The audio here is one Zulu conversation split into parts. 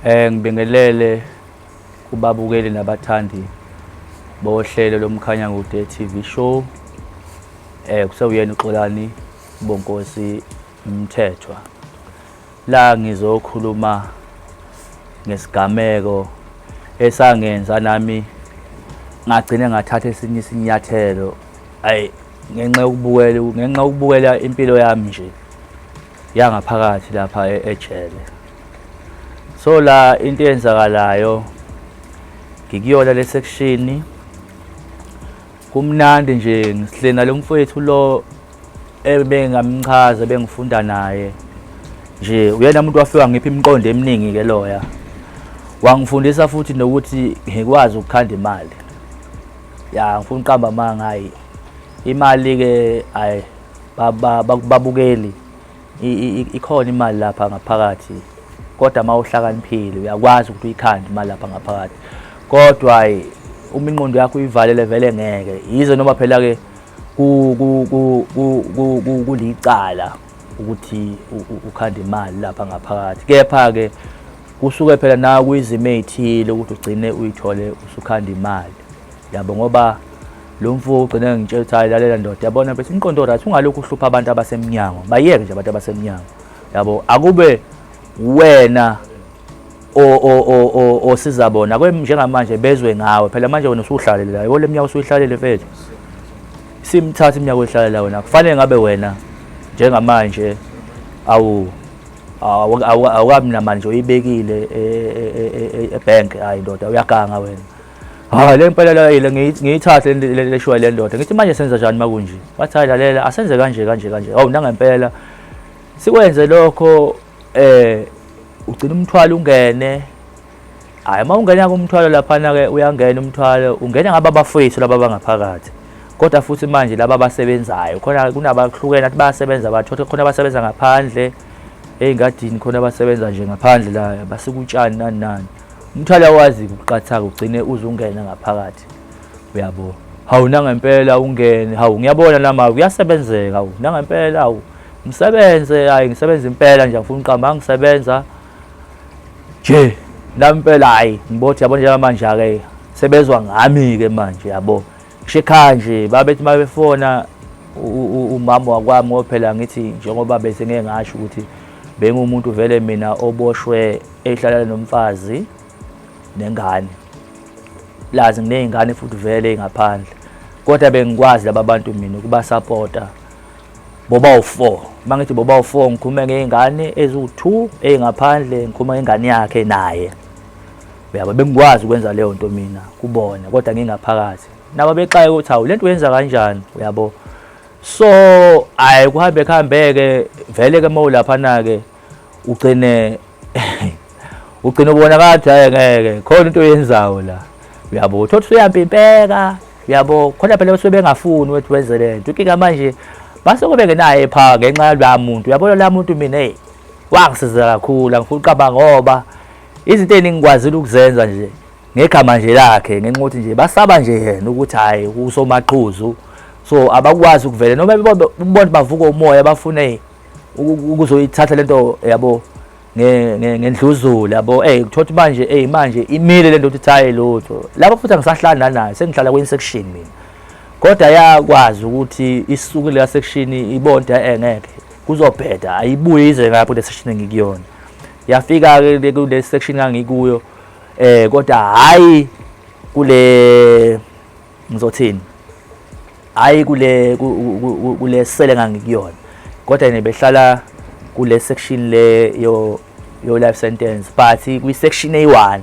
Ngibingelele kubabukeli nabathandi bohlelo lomkhanyankude TV show. Kusewuyena uXolani Bonkosi Mthethwa. La ngizokhuluma ngesigameko esangenza nami ngagcina ngathatha esinye isinyathelo ngenxa yokubukela impilo yami nje yangaphakathi lapha ejele. So la into eyenzakalayo ngikuyona le section kumnandi nje ngihlena lo mfowethu lo ebengamchaza bengifunda naye nje uyena umuntu wafika ngiphi imiqondo eminingi ke loya wangifundisa futhi nokuthi ngikwazi ukukhanda imali ngifuna uqamba manga hayi imali ke babukeli ikhona imali lapha ngaphakathi kodwa mawuhlakaniphile uyakwazi ukuthi uyikhande imali lapha ngaphakathi kodwa uma ingqondo yakho uyivalele vele ngeke yize noma phela ke kulicala ukuthi ukhande imali lapha ngaphakathi kepha ke kusuke phela na kuyizimo ezithile ukuthi ugcine uyithole usukhanda imali yabo ngoba lo mfo ugcine ngitshela ukuthi hayi lalela ndoda yabona bese inqondo right ungalokhu uhlupha abantu abasemnyango bayeke nje abantu abasemnyango yabo akube wena osiza bona njengamanje bezwe ngawe phela manje wena usuhlalele la yebo leminyaka usuyihlalele mfethu simthatha iminyaka oyihlalela wena kufanele ngabe wena njengamanje awukabi namanje uyibekile ebank hayi ndoda uyaganga wena le mpela ile ngiyithathe le shwa le ndoda ngithi manje senza njani makunje wathi lalela asenze kanje nangempela sikwenze lokho ugcina umthwalo ungene hayi mawungena kumthwalo lapha na ke uyangena umthwalo ungena ngaba bafowethu laba bangaphakathi kodwa futhi manje laba abasebenzayo khona kunabahlukene athi bayasebenza bathola khona abasebenza ngaphandle engadini khona abasebenza nje ngaphandle la basikutshani nani umthwalo wazi ukuqathaka ugcine uzungena ngaphakathi uyabo hawu nangempela ungene hawu ngiyabona nama kuyasebenzeka hawu nangempela hawu umsebenze hayi ngisebenza impela nje ngifuna uqamba ngisebenza nje nampela hayi ngibothi yabo njengamanje ake sebezwa ngami ke manje yabo kushekhaya nje babethi mabefona umama wakwami ngophela ngithi njengoba bese ngeke ngasho ukuthi bengumuntu vele mina oboshwe ehlala nomfazi nengane lazi nginezingane futhi vele ngaphandle kodwa bengikwazi laba bantu mina ukuba supporta boba u4 mangithi boba u4 ngikhuluma ngeingane ezu2 engaphandle ngikhuluma ngengane yakhe naye uyabo bengikwazi ukwenza leyo nto mina kubona kodwa ngingaphakathi nabo bexaye ukuthi hawu lento yenza kanjani uyabo so kuhambeke vele ke mawulapha na ke ugcine ubona kathi hayi ngeke khona into oyenzayo la uyabo uthothi uyampimpeka uyabo khona phela bese bengafuni ukuthi wenze lento inkinga manje base kube ngenaye pha ngenxa yalwa muntu uyabona la muntu mina wangisiza kakhulu angifuna uqaba ngoba izinto eningikwazi ukuzenza nje ngegama nje lakhe ngenxa ukuthi nje basaba nje yena ukuthi hayi usomaqhuzu so abakwazi ukuvela noma bebona bavuka umoya bafune ukuzoyithatha lento yabo ngendluzula yabo kuthothi manje imile lento ukuthi hayi lutho lapho futhi angisahlala naye sengihlala kwi-section mina kodwa yakwazi ukuthi isuku le section ibonda engeke kuzobheda ayibuye ize ngapho le section engikuyona yafika ke kule section angikuyo kodwa hayi kule ngizothini hayi kule sele ngangikuyona kodwa nebehlala kule section le yo life sentence but kwi section A1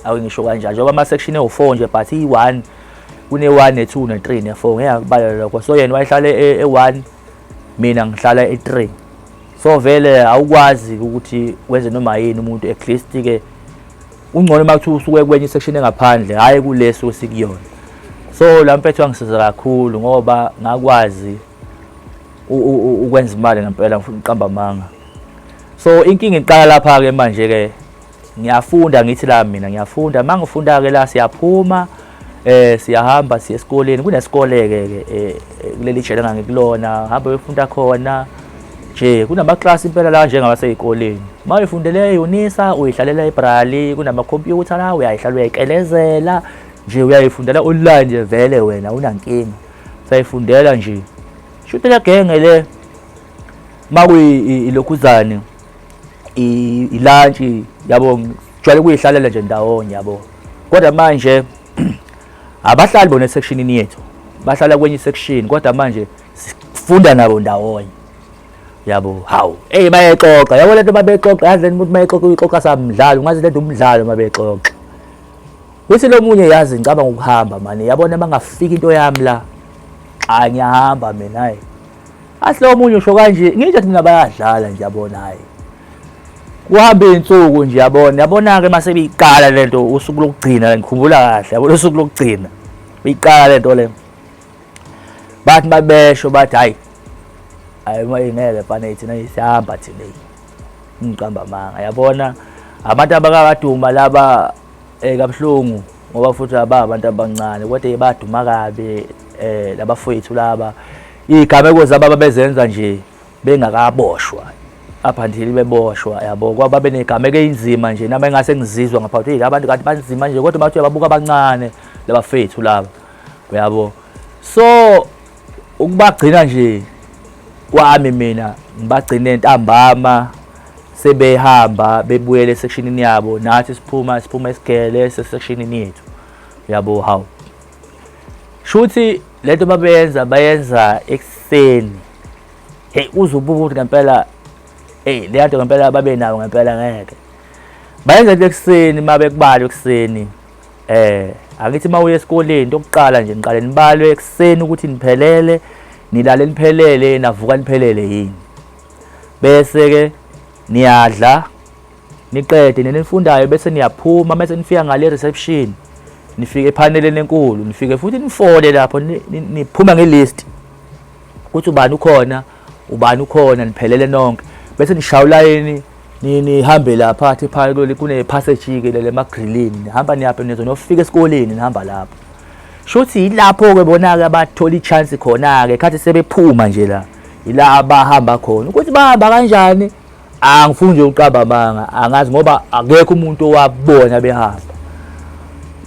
awungisho kanjalo njengoba ama section e4 nje but i1 kune1 ne2 ne3 ne4 ngiyakubala lokho so yena wayehlala e1 mina ngihlala e3 so vele awukwazi ukuthi wenze noma yini umuntu at least ke ungcono makuthiwa usuke kwenye section engaphandle hayi kuleso sikuyona so la mpethu wangisiza kakhulu ngoba ngakwazi ukwenza imali ngempela ngifuna uqamba manga so inkinga iqala lapha ke manje ke ngiyafunda ngithi la mina ngiyafunda mangifunda ke la siyaphuma siyahamba siya esikoleni kunesikole ke kuleli jele ngangikulona hamba befunda khona nje kunamaklasi impela la njengabaseyikoleni mawuyifundele eUNISA uyidlalela eBrali kunamakhompyutha la uyayihlala uyayikelezela nje uyayifundela online nje vele wena unankinga sayifundela nje shoot le genge le makuyilokhuzane ilunch yabo jwale kuyihlalela nje ndawonye yabo kodwa manje abahlali bona sectionini yethu bahlala kwenye section kodwa manje sifunda nabo ndawonye yabo hawu bayexoxa yabo lento babexoxa yazi umuntu mayexoxa uyixoxa samdlalo ngazi lento umdlalo mabexoxa kuthi lo munye yazi ngicaba ngokuhamba manje yabona bangafika into yami la ngiyahamba mina hayi asilo munye usho kanje ngithi mina bayadlala nje yabona hayi kuhamba insuku nje yabona ke mase biyiqala lento usuku lokugcina ngikhumbula kahle yabo usuku lokugcina biyiqala lento le bathi babesho bathi hayi mayingeke fane thina isihamba thina ngiqamba manga yabona abantu abakaduma laba kabuhlungu ngoba futhi abantu abancane kodwa baduma kabe labafowethu laba igameko zabo bezenza nje bengakaboshwa apha ndili beboshwa yabo kwaba benegameko einzima nje nami engase ngizizwa ngaphathi abantu kanti banzima nje kodwa bathi babuka abancane labafethu laba uyabo so ukubagcina nje kwami mina ngibagcine ntambama sebehamba bebuyele sectionini yabo nathi siphuma isigele sectionini yethu yabo hawo shuthi lento bayenza ekseni uzubuka ukuthi ngempela le nto ngempela babe nawo ngempela ngeke bayenza ekseni mabekubala ekseni angithi mawuye esikoleni into okuqala nje niqale nibalwe ekseni ukuthi niphelele nilale niphelele navuka niphelele yini bese ke niyadla niqede nenifundayo bese niyaphuma bese nifika ngale reception nifike epaneleni enkulu nifike futhi nifole lapho niphuma ngelist ukuthi ubani ukhona niphelele nonke bese nishawula yini nihambe lapha phakathi kune passage ke le magrillini nihamba niyapha nizonofika esikoleni nihamba lapho shothi ilapho ke bona ke bathola ichance khona ke khathi sebephuma nje la ila abahamba khona ukuthi bahamba kanjani angifuni nje uqaba manga angazi ngoba akekho umuntu owabona behamba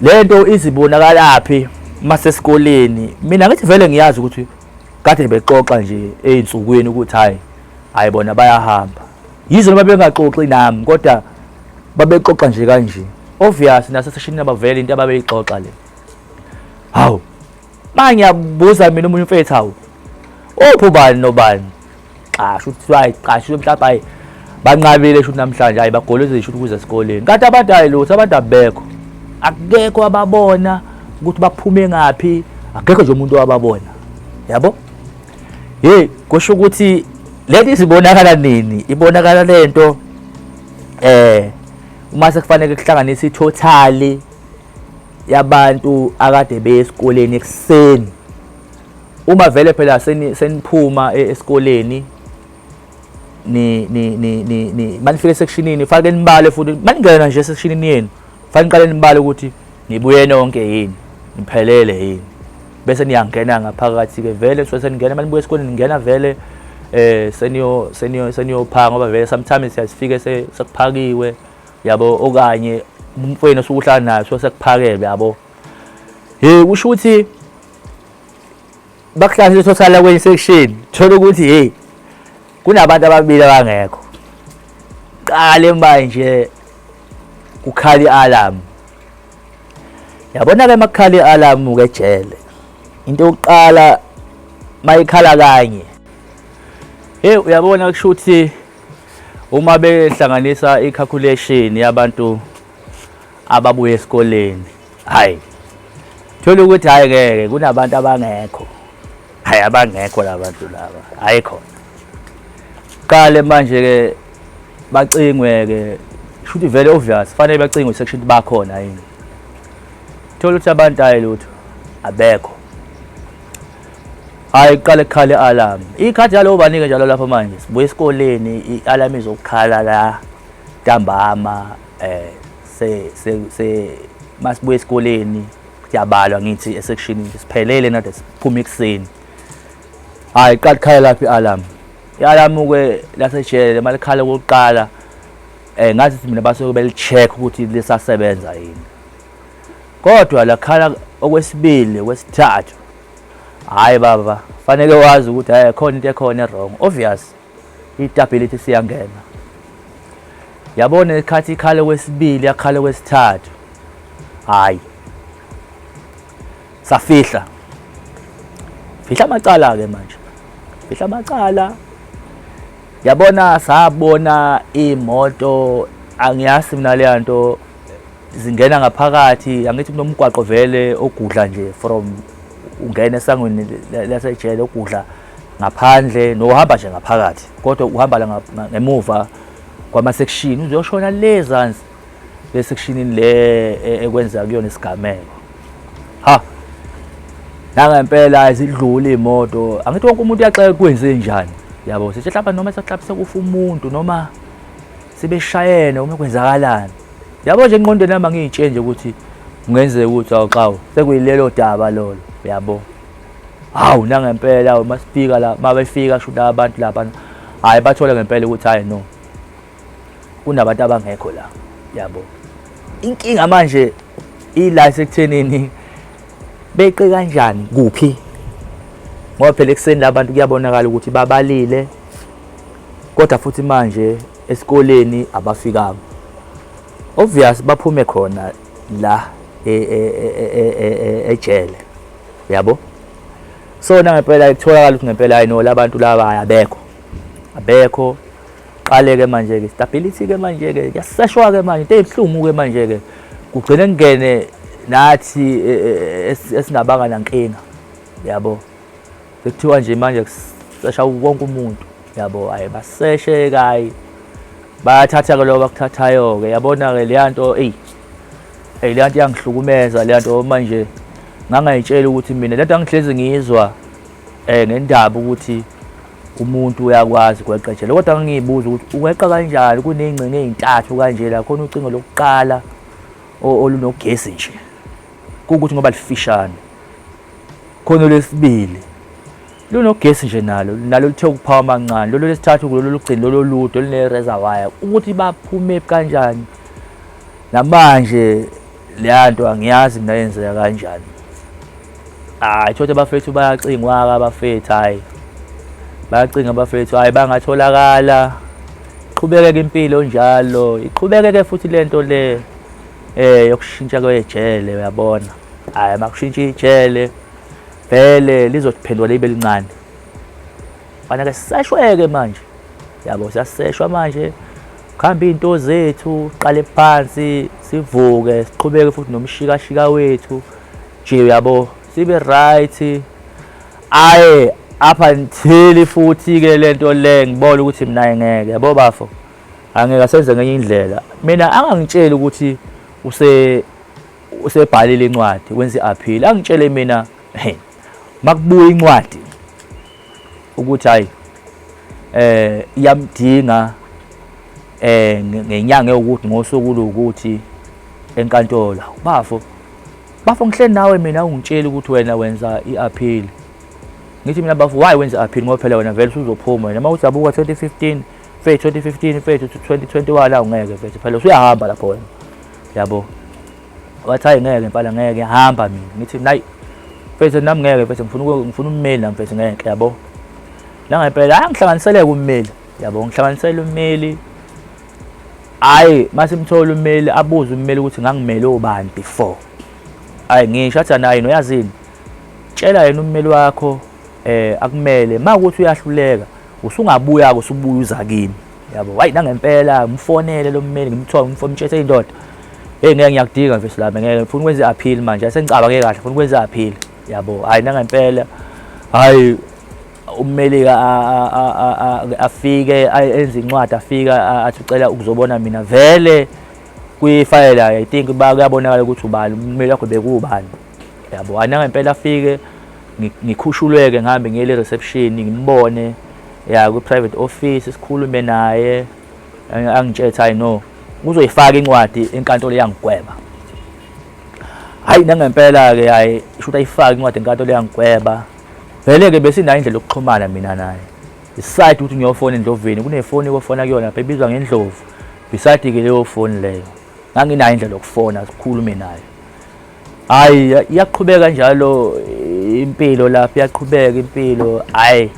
lento izibonakalaphi mase esikoleni mina ngithi vele ngiyazi ukuthi kade bexoxa nje einsukwini ukuthi hayibona bayahamba yizo noma bengaxoxi nami kodwa babexoxa nje kanje obvious naseseshini abavele into ababeyixoxa le hawu manje ngiyabuza mina umunye mfethu hawu ophubani nobani qasho mhlawumbe hayi banqabile shothi namhlanje bagolozwe shothi kuze esikoleni kanti abantu lutho abantu abekho akekho ababona ukuthi baphume ngapi akekho nje umuntu owababona yabo kusho ukuthi lento sibonakala nini ibonakala lento uma sekufanele kuhlanganise itotally yabantu akade beyesikoleni ekseni uma vele phela seniphuma esikoleni ni manifike sectionini fake nibale futhi maningena nje sectionini yenu fanele niqale nibale ukuthi nibuye nonke yini niphelele yini bese niyangena ngaphakathi ke vele so seningena manibuye esikoleni ningena vele seniyo phanga ngoba vele sometimes siyafike sekuphakiwe yabo okanye umfweni osukuhlala nayo so sekuphakelwe yabo kusho ukuthi bakuhlanganise total kwenye section thola ukuthi kunabantu ababili abangekho qale manje kukhali alarm yabona ke makhali alarm ke jele into yokuqala mayikhala kanye uyabona kusho ukuthi uma behlanganisa i-calculation yabantu ababuye esikoleni hayi thola ukuthi hayi ngeke kunabantu abangekho abangekho labantu laba ayikho qale manje ke bacingwe ke shothi vele obvious fanele bacingwe section bakhona yini thola ukuthi abantu lutho abekho qale kukhale alarm ikhathi yalo banike njalo lapha manje sibuye esikoleni i-alarm izokukhala la ntambama se masibuye esikoleni kuyabalwa ngithi esection siphelele nade siphuma ekseni qale khala lapha i-alarm yalamuke lasejele malikhala kokuqala ngathi mina basuke belicheck ukuthi lisasebenza yini, kodwa lakhala okwesibili okwesithathu, hayi baba fanele wazi ukuthi hayi khona into ekhona wrong. Obvious i-stability siyangena, yabona ikhathi ikhala okwesibili yakhala okwesithathu, hayi safihla amacala ke manje, fihla amacala. Yabona sabona imoto, angiyazi mina le nto zingena ngaphakathi, angithi kunomgwaqo vele ogudla nje from ungena esangweni lasejele ogudla ngaphandle nohamba nje ngaphakathi, kodwa uhamba la ngemuva kwama section uzoshona lezansi le sectionini le ekwenza kuyona isigameko. Ha nangempela izidlula imoto, angithi wonke umuntu uyaxeka kwenze njani, yabo sithi lapha noma sexaphise kufa umuntu noma sibeshayene uma kwenzakalani, yabo nje ingqondo nami ngiyitshenje ukuthi ungenzeka ukuthi awuxawo sekuyilelo daba lolo, yabo. Hawu nangempela masifika la mabefika shuda abantu lapha, hayi bathola ngempela ukuthi hayi no kunabantu abangekho la, yabo. Inkinga manje ila sekuthenini beqe kanjani kuphi, ngoba phela ekseni labantu kuyabonakala ukuthi babalile, kodwa futhi manje esikoleni abafikanga. Obvious baphume khona la ejele, yabo. So nangempela ikutholakala ukuthi ngempela hayi no labantu laba abekho. Qale ke manje ke stability ke manje ke yaseshwa ke manje into ezibhlungu ke manje ke kugcine kungene nathi esingabanga nankinga, yabo. Sekuthiwa nje manje kusesha wonke umuntu, yabo. Hayi baseshe kayi bayathatha ke lokho bakuthathayo ke, yabona ke le nto le nto yangihlukumeza le nto manje. Ngangayitshela ukuthi mina le nto angihlezi ngizwa ngendaba ukuthi umuntu uyakwazi ukweqejela, kodwa ngiyibuza ukuthi uweqa kanjani kuney'ngcingo ey'ntathu kanje la, khona ucingo lokuqala olunogesi nje kuwukuthi ngoba lifishane, khona olwesibili lunogesi nje nalo lithe ukuphawa amancane, lolo lesithathu kulolo lugcini lolo lude olunereservoir, ukuthi baphume kanjani namanje le nto angiyazi mina yenzeka kanjani. Hayi thothi abafethu bayacingwa abafethu, hayi bayacinga abafethu, hayi bangatholakala. Iqhubekeke impilo njalo, iqhubekeke futhi lento le yokushintsha kwejele, uyabona. Hayi makushintsha ijele vele lizophendwa libe lincane, fanele siseshweke manje, yabo. Siyaseshwa manje, kuhamba iy'nto zethu qale phansi sivuke siqhubeke futhi nomshikashika wethu nje, uyabo, sibe right. Hayi up until futhi ke lento le ngibona ukuthi mina ngeke, yabo bafo, angeke asenze ngenye indlela. Mina angangitsheli ukuthi usebhalile incwadi wenze i-appeal, angitshele mina makubuya incwadi ukuthi hayi iyamdinga ngenyanga yokuthi ngosuku ukuthi enkantolo, bafo ngihleli nawe mina ungitshela ukuthi wena wenza i-appeal. Ngithi mina bafo why wenza i-appeal ngoba phela wena vele usuzophuma wena mawuthi abuka 2015 mfethu 2021 la ungeke mfethu phela usuyahamba lapho wena, yabo. Wathi hayi ngeke impela ngeke hamba mina. Ngithi nayi mfethu nami ngeke mfethu ngifuna ummeli nami mfethu ngeke, yabo. La ngempela angihlanganiseleke ummeli, yabo, ngihlanganisele ummeli. Hayi masimthola ummeli abuze ummeli ukuthi ngangimele obani before. Hayi ngisho athi nayi noyazini tshela yena ummeli wakho akumele makuthi uyahluleka usungabuya usubuya uza kimi, yabo. Hayi nangempela ngimfonele lo mmeli ngimtshele indoda ngeke ngiyakudinga mfethu lami ngeke ngifuna ukwenza i-appeal manje, asengicabange kahle ngifuna ukwenza i-appeal, yabo. Hayi nangempela hayi ummeli afike enze incwadi, afika athi ucela ukuzobona mina vele kwi-file. I think kuyabonakala ukuthi ubani ummeli wakho bekubani, yabo. Hayi nangempela afike ngikhushuleke ngihambe ngiyele reception ngimbone ya ku-private office sikhulume naye, angitshela hayi no uzoyifaka incwadi enkantolo yangigweba. Hayi nangempela ke hayi should ayifake incwadi enkantolo yangigweba vele ke besinayo indlela yokuxhumana mina naye, decide ukuthi ngiyofona eNdloveni, kunefoni okufona kuyona lapha ebizwa ngeNdlovu. Beside ke leyo phone leyo nganginayo indlela yokufona sikhulume nayo. Hayi iyaqhubeka kanjalo impilo lapha, iyaqhubeka impilo. Hayi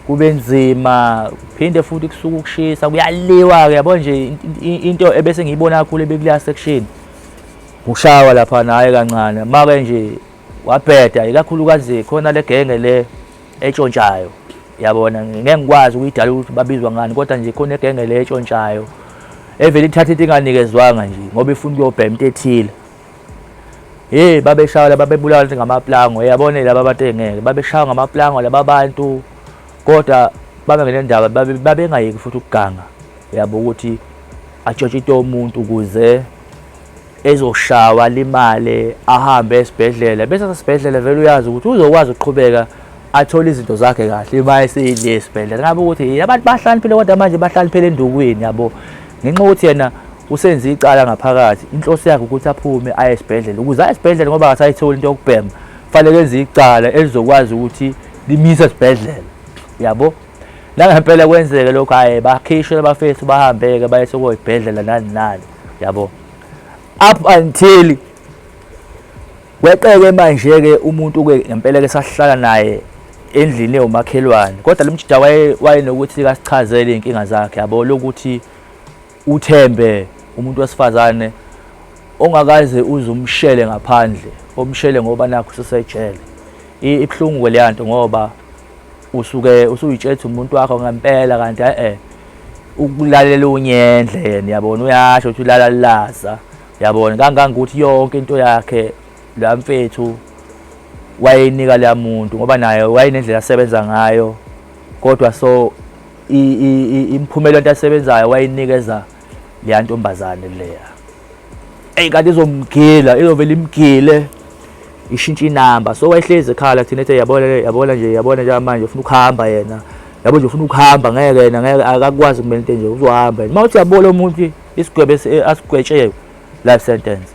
kube nzima, phinde futhi kusuka ukushisa kuyaliwa ke yabo nje into ebese ngiyibona kakhulu ebekuleya section ushawa lapha naye kancane make nje wabheda, ikakhulukazi khona le genge le etshontshayo yabona. Ngeke ngikwazi ukuyidala ukuthi babizwa ngani, kodwa nje khona egenge le etshontshayo evele ithatha into enganikezwanga nje ngoba ifuna ukuyobhema into ethile. Babeshaya babebulala ngamaplango, yabona laba abantu engeke babeshaya ngamaplango laba bantu, kodwa babengene ndaba babengayeki futhi ukuganga yabo ukuthi atshontshe into yomuntu ukuze ezoshawa limale ahambe esibhedlela. Bese esibhedlela vele uyazi ukuthi uzokwazi ukuqhubeka athole izinto zakhe kahle ima esile esibhedlela. Ngabe ukuthi abantu bahlaniphile kodwa manje bahlaniphile endukwini yabo, ngenxa ukuthi yena usenza icala ngaphakathi. Inhloso yakhe ukuthi aphume aye esibhedlela, ukuze aye esibhedlela ngoba akasayitholi into yokubhema fanele enze icala elizokwazi ukuthi limise esibhedlela yabo. Nangempela kwenzeke lokho, hayi bakhishwe abafethu bahambeke baye esibhedlela nani nani yabo, up until weqeke manje ke umuntu ke ngempela ke sahlala naye endlini yomakhelwane, kodwa lemjida wayenokuthi kasichazele inkinga zakhe yabo, lokuthi uThembe umuntu wesifazane ongakaze uzumshele ngaphandle, omshele ngoba nakho usesejele. Ibhlungu ke leyanto ngoba usuke usuyitshetha umuntu wakho ngempela, kanti ukulalela unyendle yena yabona, uyasho ukuthi ulala laza yabona, kangangokuthi yonke into yakhe la mfethu wayenika la muntu ngoba naye wayinendlela asebenza ngayo, kodwa so imphumela into asebenzayo wayinikeza leya ntombazane leya. Kanti izovela imgile ishintsha inamba, so wayehlezi ekhala thina ethi yabona nje manje ufuna ukuhamba yena yabo, nje ufuna ukuhamba, ngeke yena ngeke akakwazi kumele into nje uzohamba. Uma uthi yabona umuntu isigwebe asigwetshewe life sentence,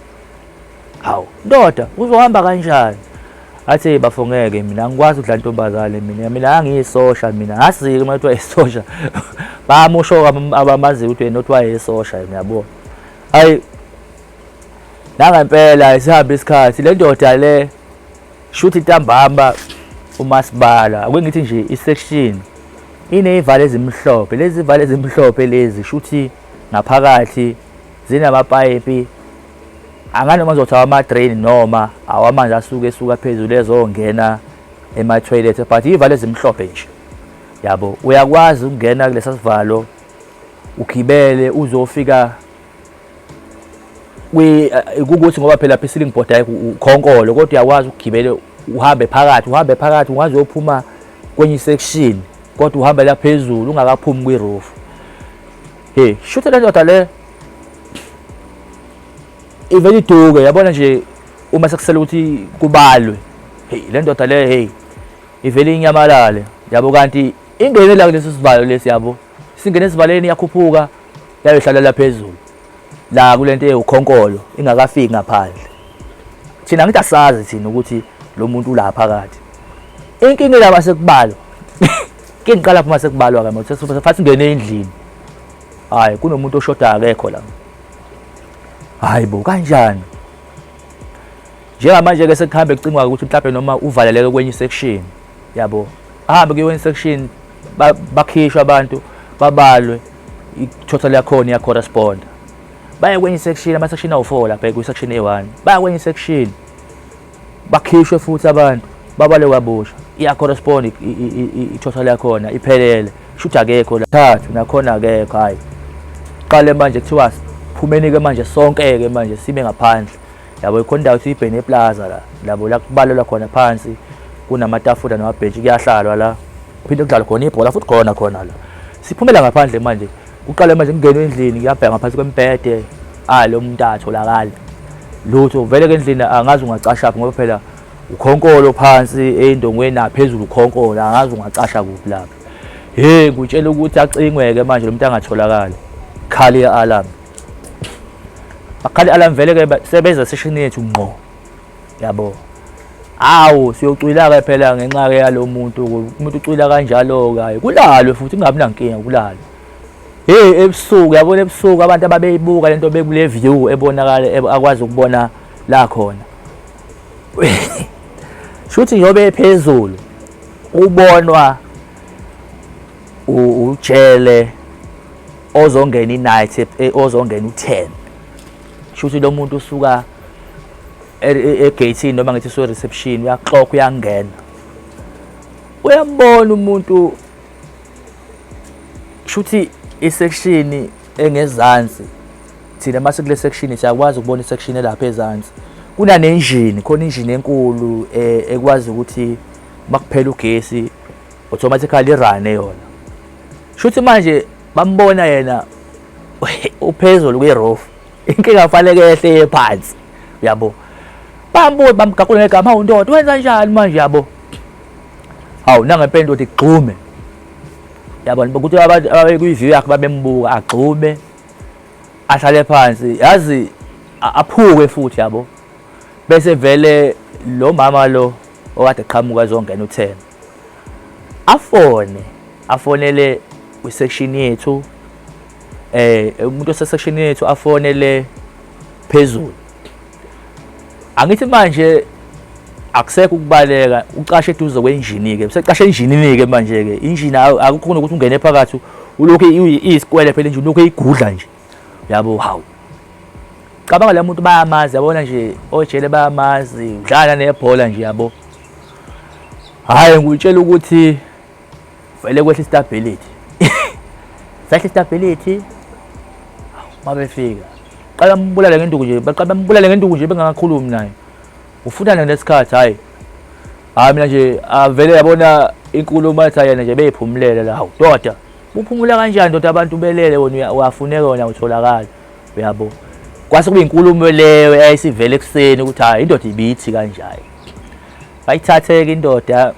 hawu ndoda uzohamba kanjani? Athi bafongeke mina ngikwazi ukudla ntombazane, mina angiyisosha, mina ngasike uma kuthiwa isosha bamusho abamazi ukuthi not wayesosha yabo. Hayi nangempela isihamba isikhathi le ndoda le shuthi intambama umasibala akungithi nje isection inezivalo ezimhlophe, lezi zivalo ezimhlophe lezi shuthi ngaphakathi zinamapayipi anganoma uzothawa ama-drain noma awamanzi asuke esuka phezulu ezongena ema-toilet, but iy'valo ezimhlophe nje yabo. Uyakwazi ukungena kulesa sivalo ugibele uzofika ukuthi ngoba phela lapha i-ceiling board ayikho ukhonkolo, kodwa uyakwazi ukugibele uhambe phakathi ungaze uyophuma kwenye section kodwa uhambe la phezulu ungakaphumi kwi-roof. Shuthe le ndoda le ivele iduke yabona nje uma sekusela ukuthi kubalwe, le ndoda le ivele inyamalale yabo, kanti ingene la kulesi sivalo lesi yabo, singene esivaleni yakhuphuka yayohlala la phezulu la kulento eyukhonkolo ingakafiki ngaphandle. Thina ngithi asazi thina ukuthi lo muntu ula phakathi. Inkinga la masekubalwa kingiqala phuma sekubalwa ke manje sefathi ngene endlini, hayi kunomuntu oshoda akekho la. Hayi bo kanjani njengamanje ke sekuhambe kucingwa ukuthi mhlawumbe noma uvaleleke kwenye section yabo, ahambe kwenye section bakhishwa abantu babalwe i-total yakhona iya correspond, baye kwenye section ama-section awu4 lapha kwi-section A1 baya kwenye section bakhishwe futhi abantu babalwe kabusha, iya correspond i-total yakhona iphelele, shutha akekho la thathu nakhona akekho. Hayi qale manje kuthiwa phumeni ke manje sonke ke manje sibe ngaphandle yabo, ikhona indawo ethi iBene Plaza la labo la kubalelwa khona phansi, kunamatafula namabhentshi kuyahlalwa la, uphinde kudlalwa khona ibhola futhi khona la. Siphumela ngaphandle manje, uqale manje kungena endlini kuyabheka ngaphansi kwembhede, lo muntu atholakala lutho vele ke endlini angazi ungacasha ngoba phela ukhonkolo phansi endongweni naphezulu ukhonkolo, angazi ungacasha kuphi lapha. Ngutshela ukuthi acingweke manje lo muntu angatholakala, khali alarm. Akhali alarm vele ke sebeza session yethu ngqo yabo, Hawu siyocwila-ke phela ngenxa-ke yalo muntu, umuntu ucwila kanjalo-ke kulalwe futhi kungabi nankinga kulalwe. Ebusuku yabona ebusuku abantu ababeyibuka lento bekule view ebonakala akwazi ukubona la khona. Shuthi njobe phezulu ubonwa ujele ozongena i-night ozongena u-10. Shuthi lo muntu usuka egate noma ngithi so reception uyaxoxa uyangena. Uyambona umuntu shuthi isection engezansi thina mase kule section siyakwazi ukubona isection elapha ezansi kuna engine khona engine enkulu ekwazi ukuthi makuphela ugesi automatically irun yona. Shuthi manje bambona yena uphezulu kwi-roof inkinga fanele ehle phansi yabo. Bambuza bamgaqula ngegama, hawu ndoda wenza njani manje yabo. Hawu nangempela ndoda igxume yabona ukuthi abantu abekuyiview yakhe babembuka agxume ahlale phansi yazi aphuke futhi yabo. Bese vele lo mama lo okade qhamuka ezongena u10 afonele kwi-section yethu umuntu osesection yethu afonele phezulu. Angithi manje akusekho ukubaleka uqashe eduze kwenjini ke usecashe enjinini ke manje ke injini akukho ukuthi ungene phakathi ulokho isikwele phela enjini ulokho igudla nje yabo. Hawu cabanga la muntu bayamazi yabona nje ojele bayamazi udlala nebhola nje yabo. Hayi ngutshela ukuthi vele kwehla stability sahla stability mabefika qala mbulala ngenduku nje baqala mbulala ngenduku nje bengakhulumi naye ufuna nesikhathi. Hayi mina nje vele yabona inkulumo athi yena nje beyiphumulela la. Hawu doda uphumula kanjani ndoda abantu belele wona uyafuneka wona utholakala uyabo. Kwase kube inkulumo leyo eyayisivele ekseni ukuthi hayi indoda ibithi kanjani. Bayithathe ke indoda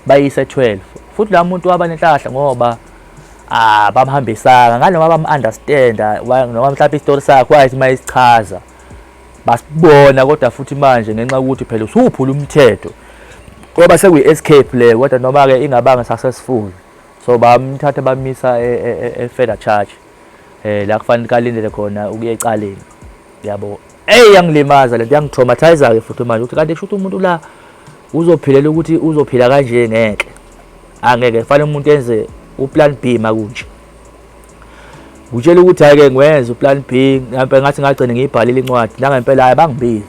bayise 12 futhi la muntu waba nenhlahla ngoba bamhambisanga nganoma bamunderstanda noma mhlawumbe istory sakhe wayithi mayisichaza basibona kodwa futhi manje ngenxa ukuthi phela usuphula umthetho ngoba sekuyi-escape le kodwa noma-ke ingabanga successful so bamthatha bamisa e-further charge la kufanele kalindele khona ukuya ecaleni yabo. Yangilimaza lento yangitraumatize-ke futhi manje ukuthi kanti kusho umuntu la uzophilela ukuthi uzophila kanje ngeke angeke kufanele umuntu enze uplan B makunje. Ngitshela ukuthi hayi-ke ngiwenza uplan B ngempela ngathi ngagcine ngiyibhalile incwadi nangempela hayi bangibizi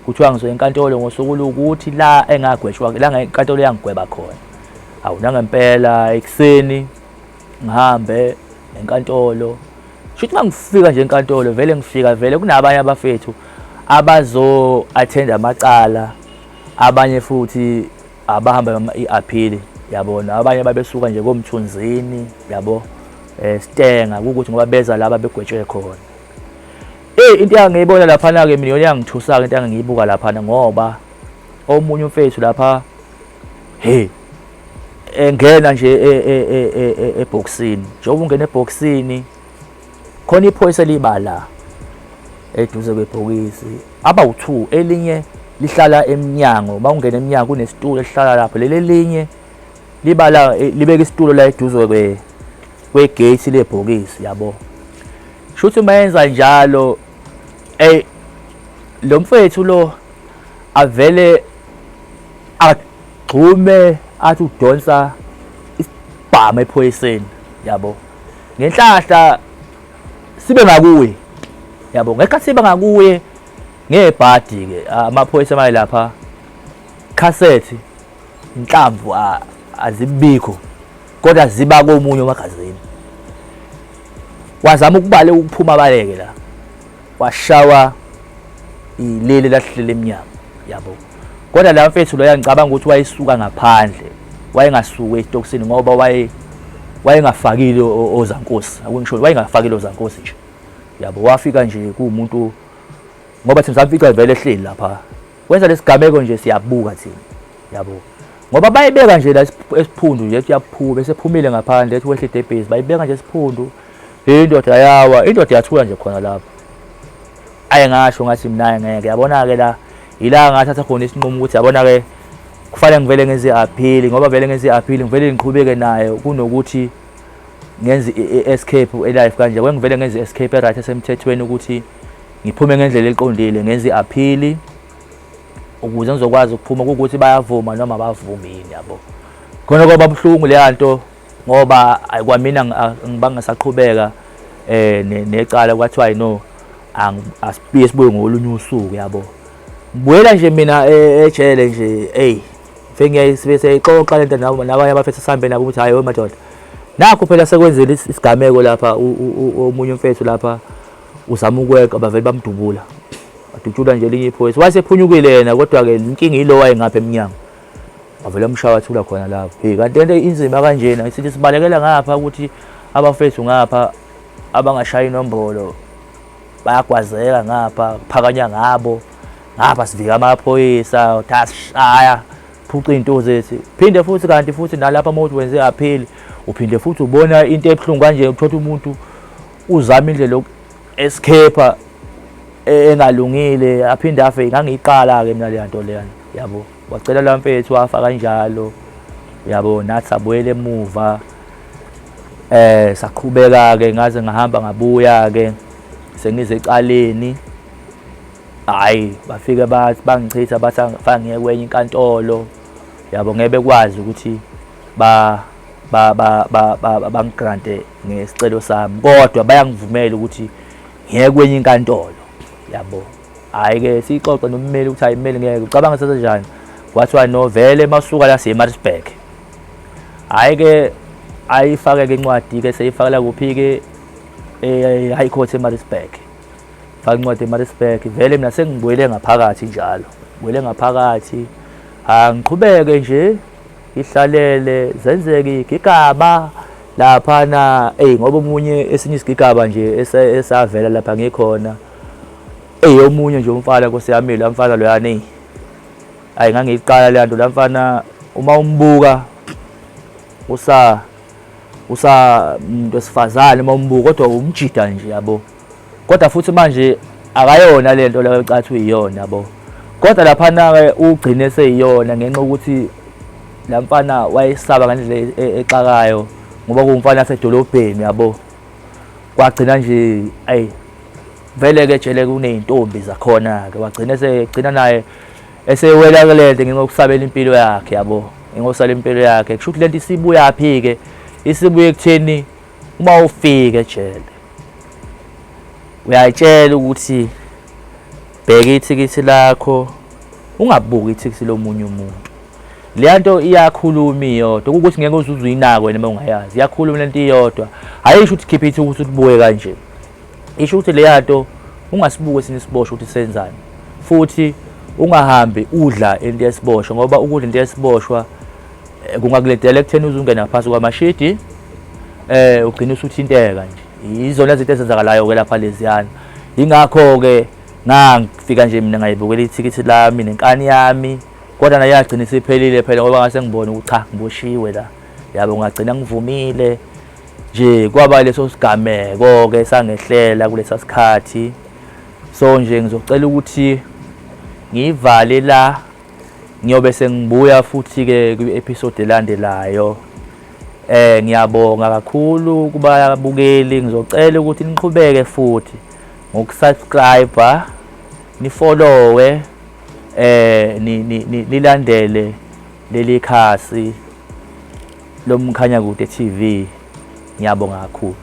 kuthiwa ngizoya enkantolo ngosuku lokuthi la engagwetshwa la enkantolo yangigweba khona. Hawu nangempela ekuseni ngihambe enkantolo shuthi mangifika nje enkantolo vele ngifika vele kunabanye abafethu abazo attend amacala abanye futhi abahamba i-appeal yabona abanye babesuka nje komthunzini yabo Stenga ukuthi ngoba beza laba begwetshwe khona. Into engiyibona lapha na ke mina yangithusa into engiyibuka lapha ngoba omunye umfethu lapha engena nje eboxini njengoba ungena eboxini khona iphoyisa libala eduze kwebhokisi abawu2 elinye lihlala eminyango bawungena eminyango kunesitulo esihlala lapho leli linye libala libeka isitulo la eduze kwegate lebhokisi yabo. Shuthi mayenza njalo lo mfethu lo avele agxume athi udonsa isibhamu ephoyiseni yabo ngenhlahla sibe ngakuye yabo ngekho sibe ngakuye ngebhadi ke amaphoyisa maye lapha cassette inhlamvu azibikho kodwa ziba komunye magazini wazama ukubale ukuphuma baleke la washawa ilele lahlele eminyango yabo. Kodwa la mfethu lo yangicabanga ukuthi wayisuka ngaphandle wayengasuka esitokisini ngoba wayengafakile ozankosi akungisho wayengafakile ozankosi nje yabo. Wafika nje kuumuntu ngoba thina samfica vele ehleli lapha wenza lesigameko nje siyabuka thina yabo ngoba bayibeka nje la esiphundu nje uyaphuma bese phumile ngaphandle ethi wehle debhezi bayibeka nje esiphundu indoda yawa indoda yathula nje khona lapha. Ayengasho ngathi mina ngeke yabona ke la ila ngathatha khona isinqumo ukuthi yabona-ke kufanele ngivele ngenze i-appeal, ngoba vele ngenze i-appeal ngivele ngiqhubeke nayo kunokuthi ngenze i-escape e-life kanje. Ngivele ngenze i-escape e-right esemthethweni ukuthi ngiphume ngendlela eqondile, ngenze i-appeal ukuze ngizokwazi ukuphuma ukuthi bayavuma noma abavumi yini yabo. Khona kwaba buhlungu leya nto ngoba kwamina ngibangasaqhubeka necala kwathiwa no asibuye sibuye ngolunye usuku yabo. Ngibuyela nje mina ejele nje ngiyayixoxa lento nabanye abafethu sihambe nabo ukuthi hayi madoda nakho phela sekwenzile isigameko lapha, omunye umfethu lapha uzama ukweqa bavele bamdubula, badutshula nje elinye iphoyisa wasephunyukile yena, kodwa-ke inkinga yilo wayengapha emnyango bavele amshawathula khona lapho. Kanti into inzima kanjena sithi sibalekela ngapha ukuthi abafethu ngapha abangashayi inombolo bayagwazeka ngapha, kuphakanya ngabo ngapha, sivika amaphoyisa tasishaya phuca into zethu. Phinde futhi kanti futhi nalapha uma uthi wenze i-appeal uphinde futhi ubona into ebuhlungu kanje, uthola umuntu uzama indlela yoku-escape engalungile aphinde afe. Ngangiyiqala-ke mina leya nto leya yabo, wacela la mfethu wafa kanjalo yabo, nathi sabuyela emuva saqhubeka-ke ngaze ngahamba ngabuya-ke sengize ecaleni. Hayi bafike bathi bangichitha bathi fanele ngiye kwenye inkantolo yabo, ngeke bekwazi ukuthi bangigrante ngesicelo sami, kodwa bayangivumela ukuthi ngiye kwenye inkantolo yabo. Hayi-ke sixoxe nommeli ukuthi hayi mmeli ngeke ucabanga sasa njani, kwathiwa no vele masuka la siye-Maritzburg. Hayi-ke ayifake-ke incwadi-ke seyifakela kuphi-ke High Court eMaritzburg, faka incwadi eMaritzburg. Vele mina sengibuyele ngaphakathi njalo, ngibuyele ngaphakathi ngiqhubeke nje ihlalele zenzeke igigaba laphana ngoba omunye esinye isigigaba nje esavela lapha ngikhona omunye nje umfana Nkosi yami la mfana loyana hayi ngangiyiqala le nto la mfana uma umbuka umuntu wesifazane uma umbuka kodwa umjida nje yabo, kodwa futhi manje akayona le nto leyo ecathi uyiyona yabo, kodwa laphana-ke ugcine seyiyona ngenxa ukuthi la mfana wayesaba ngendlela exakayo ngoba kuwumfana asedolobheni yabo. Kwagcina nje vele-ke ejele kuney'ntombi zakhona-ke, wagcina segcina naye esewela kulento ngengokusabela impilo yakhe yabo, ngengosala impilo yakhe. Kusho ukuthi lento isibuyaphi-ke, isibuye ekutheni uma ufika ejele uyayitshela ukuthi bheka ithikithi lakho, ungabuki ithikithi lomunye umuntu. Leya nto iyakhuluma iyodwa ukuthi ngeke uze uyinake wena uma ungayazi, iyakhuluma lento iyodwa. Ayisho ukuthi khipha ithikithi ukuthi ubuye kanje, isho ukuthi leya nto ungasibuke esinye isiboshwa ukuthi senzani, futhi ungahambi udla into yesiboshwa ngoba ukudla into yesiboshwa kungakuledela ekutheni uzungena ngaphansi kwamashidi ugcine usuthinteka nje. Izona zinto ezenzakalayo-ke lapha leziyana. Yingakho-ke ngangifika nje mina ngayibukela ithikithi lami nenkani yami, kodwa naye yagcina isiphelile phela ngoba ngase ngibone ukuthi cha ngiboshiwe la yabo. Ngagcina ngivumile nje, kwaba leso sigameko-ke sangehlela kulesa sikhathi. So nje ngizocela ukuthi ngivale la, ngiyobe sengibuya futhi-ke kwi-episode elandelayo. Ngiyabonga kakhulu kubabukeli, ngizocela ukuthi niqhubeke futhi ngokusubscribe, nifollowe, nilandele leli khasi loMkhanyakude TV. Ngiyabonga kakhulu.